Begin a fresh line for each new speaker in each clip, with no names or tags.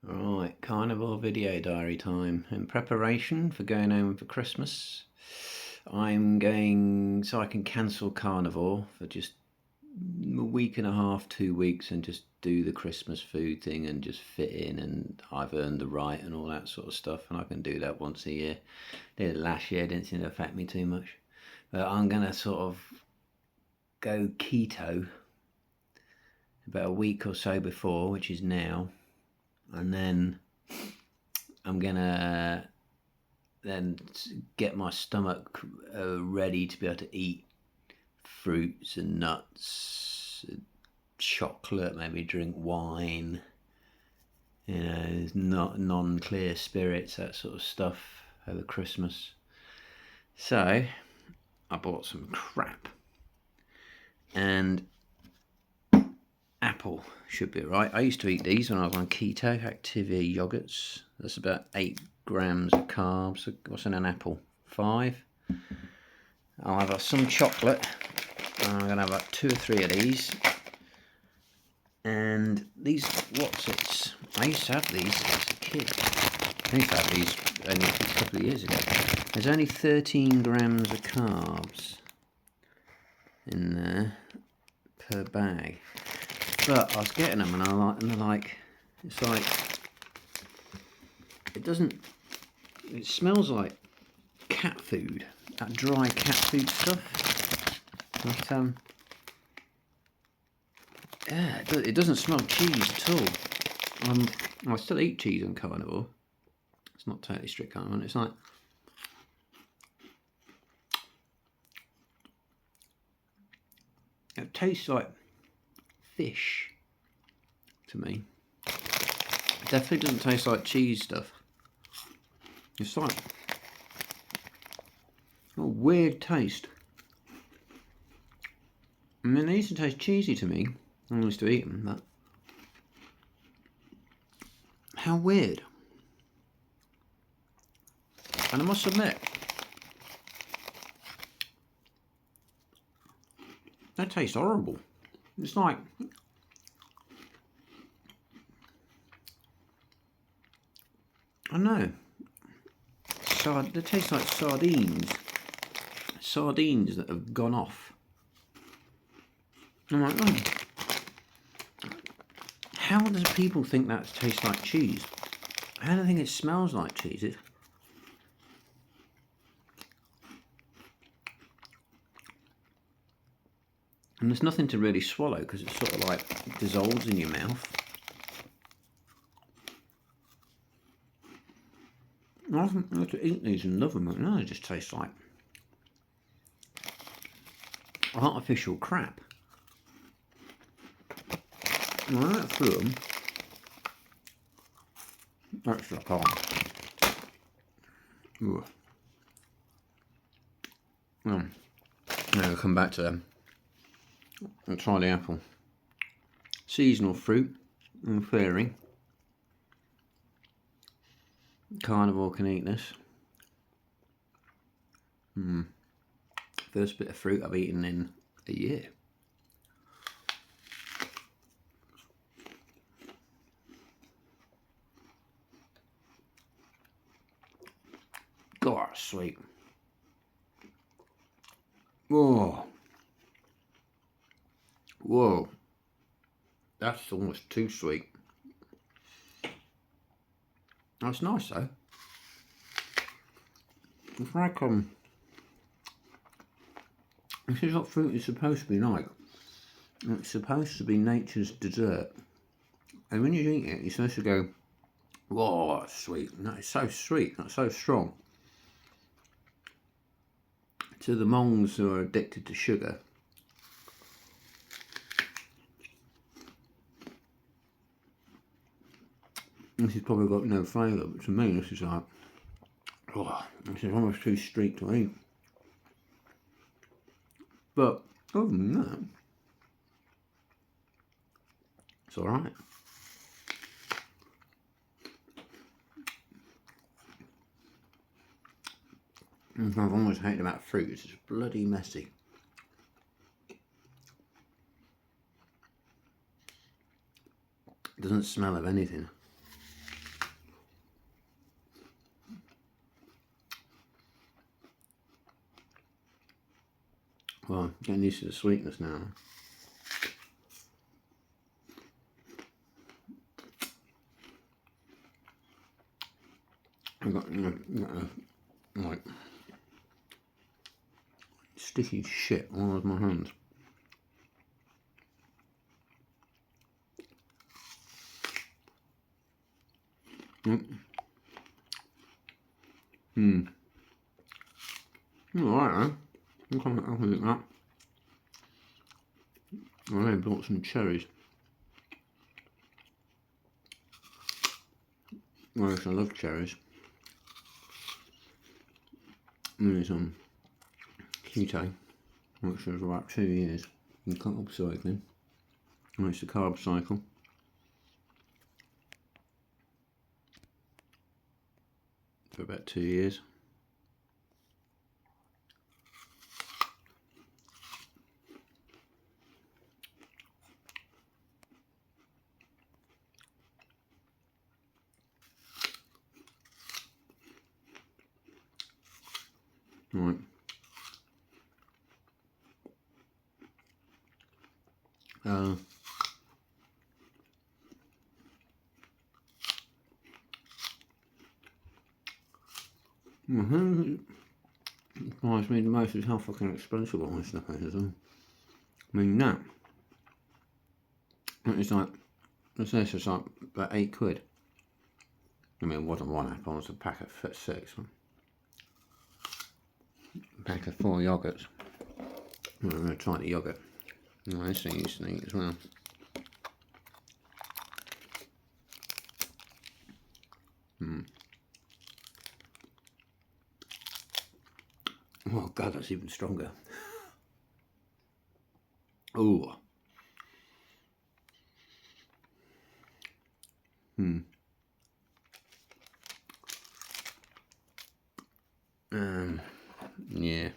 Right, carnivore video diary time. In preparation for going home for Christmas, I'm going so I can cancel carnivore for just a week and a half, 2 weeks, and just do the Christmas food thing and just fit in. And I've earned the right and all that sort of stuff, and I can do that once a year. Did it last year, didn't seem to affect me too much. But I'm gonna sort of go keto about a week or so before, which is now. And then I'm gonna then get my stomach ready to be able to eat fruits and nuts, chocolate, maybe drink wine, not non-clear spirits, that sort of stuff over Christmas. So I bought some crap, and apple should be right. I used to eat these when I was on keto, Activia yogurts. That's about 8 grams of carbs. What's in an apple? 5. I'll have some chocolate. I'm going to have about 2 or 3 of these. And these What's-its. I used to have these as a kid. I used to have these only a couple of years ago. There's only 13 grams of carbs in there per bag. But I was getting them, and they're like, it's like, it smells like cat food, that dry cat food stuff. But yeah, it doesn't smell cheese at all. I still eat cheese on carnivore. It's not totally strict carnivore. It's like, it tastes like fish to me. It definitely doesn't taste like cheese stuff. It's like a weird taste. I mean, they used to taste cheesy to me. I used to eat them, but how weird. And I must admit, that tastes horrible. It's like, I don't know, they taste like sardines that have gone off. I'm like, oh, how does people think that tastes like cheese? How do they think it smells like cheese? And there's nothing to really swallow because it sort of like dissolves in your mouth. I have to eat these and love them, but no, they just taste like artificial crap. When I went through them, that's the calm. Now I'll come back to them. I'll try the apple. Seasonal fruit and fairy. Carnivore can eat this. First bit of fruit I've eaten in a year. God, sweet. Whoa. Whoa. That's almost too sweet. That's nice though. It's like this is what fruit is supposed to be like. It's supposed to be nature's dessert. And when you eat it, you're supposed to go, whoa, that's sweet. That is so sweet, that's so strong. To the monks who are addicted to sugar, this has probably got no flavour, but to me this is like, oh, this is almost too sweet to eat. But other than that, it's alright. I've always hated about fruit, it's just bloody messy. It doesn't smell of anything. Well, getting used to the sweetness now. I've got, like sticky shit all over my hands. Alright then. I can eat that. I brought some cherries. Well, I love cherries. There's keto, which was about 2 years in carb cycling. And it's the carb cycle. For about 2 years. Right. What surprised me the most is how fucking expensive all this stuff is as well. I mean, that it's like, what's this? It's like about £8. I mean, it wasn't one apple, it was a pack of 6. A pack of 4 yogurts. I'm going to try the yogurt. Oh, this thing used to eat as well. Oh god, that's even stronger. Ooh. Yeah.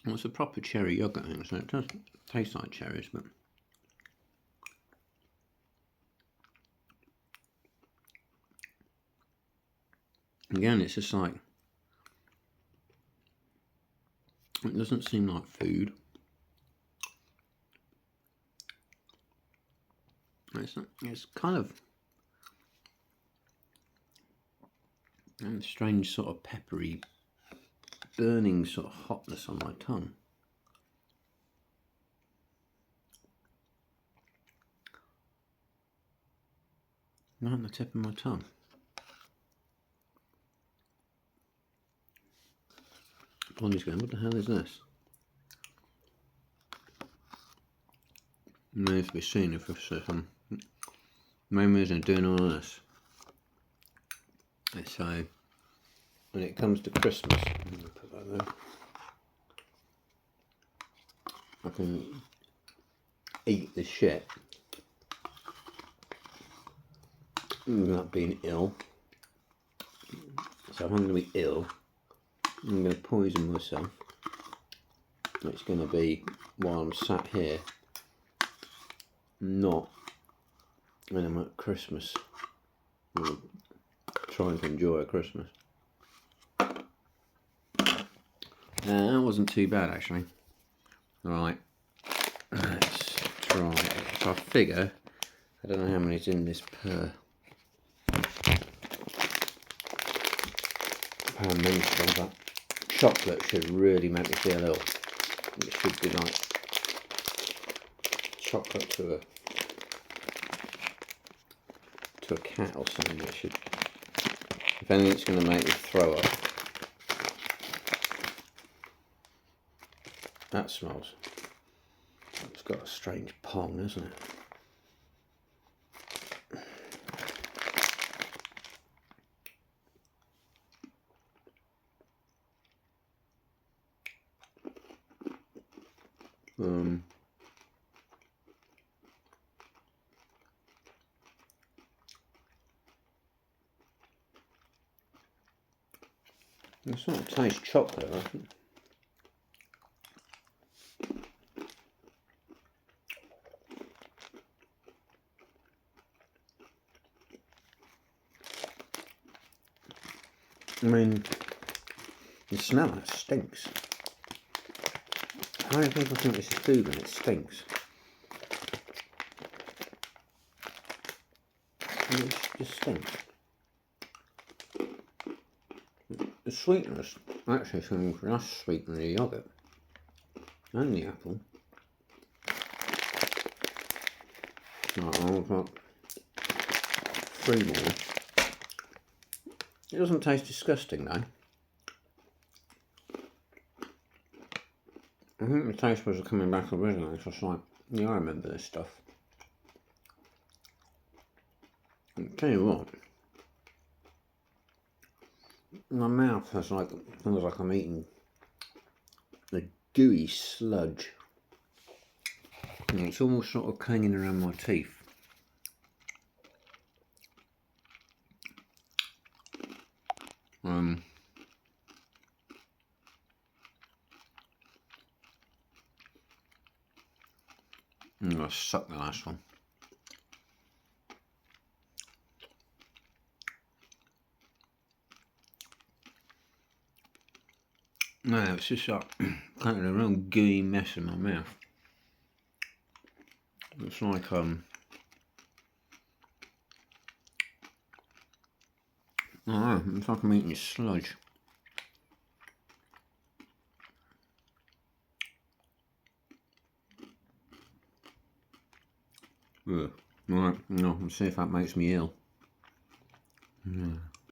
Well, it's a proper cherry yogurt thing, so it does taste like cherries, but again, it's just like, it doesn't seem like food. It's kind of a strange sort of peppery, burning sort of hotness on my tongue. Right on the tip of my tongue. Bonnie's going, what the hell is this? Remains to be seen if it's main reason of doing all of this. So when it comes to Christmas, I'm going to put that there. I can eat the shit without being ill. So if I'm going to be ill, I'm going to poison myself. It's going to be while I'm sat here, not when I'm at Christmas, trying to enjoy a Christmas. That wasn't too bad actually. Right, let's try it. So I figure, I don't know how many's in this per mental, but chocolate should really make me feel ill. It should be like chocolate to a cat or something. It should, if anything, it's going to make me throw up. That smells, it's got a strange pong, isn't it? It sort of tastes chocolate, I think. I mean, the smell, it stinks. How many people think this is food and it stinks? It just stinks. The sweetness actually seems less sweet than the yogurt and the apple. Right, I've got 3 more. It doesn't taste disgusting though. I think the taste was coming back originally. It's just like, yeah, I remember this stuff. I'll tell you what, my mouth has like, feels like I'm eating a gooey sludge. And it's almost sort of clinging around my teeth. I'm gonna suck the last one. No, it's just like kind of a real gooey mess in my mouth. It's like I don't know, it's like I'm eating sludge. Ugh. Right, no, let's see if that makes me ill. Yeah.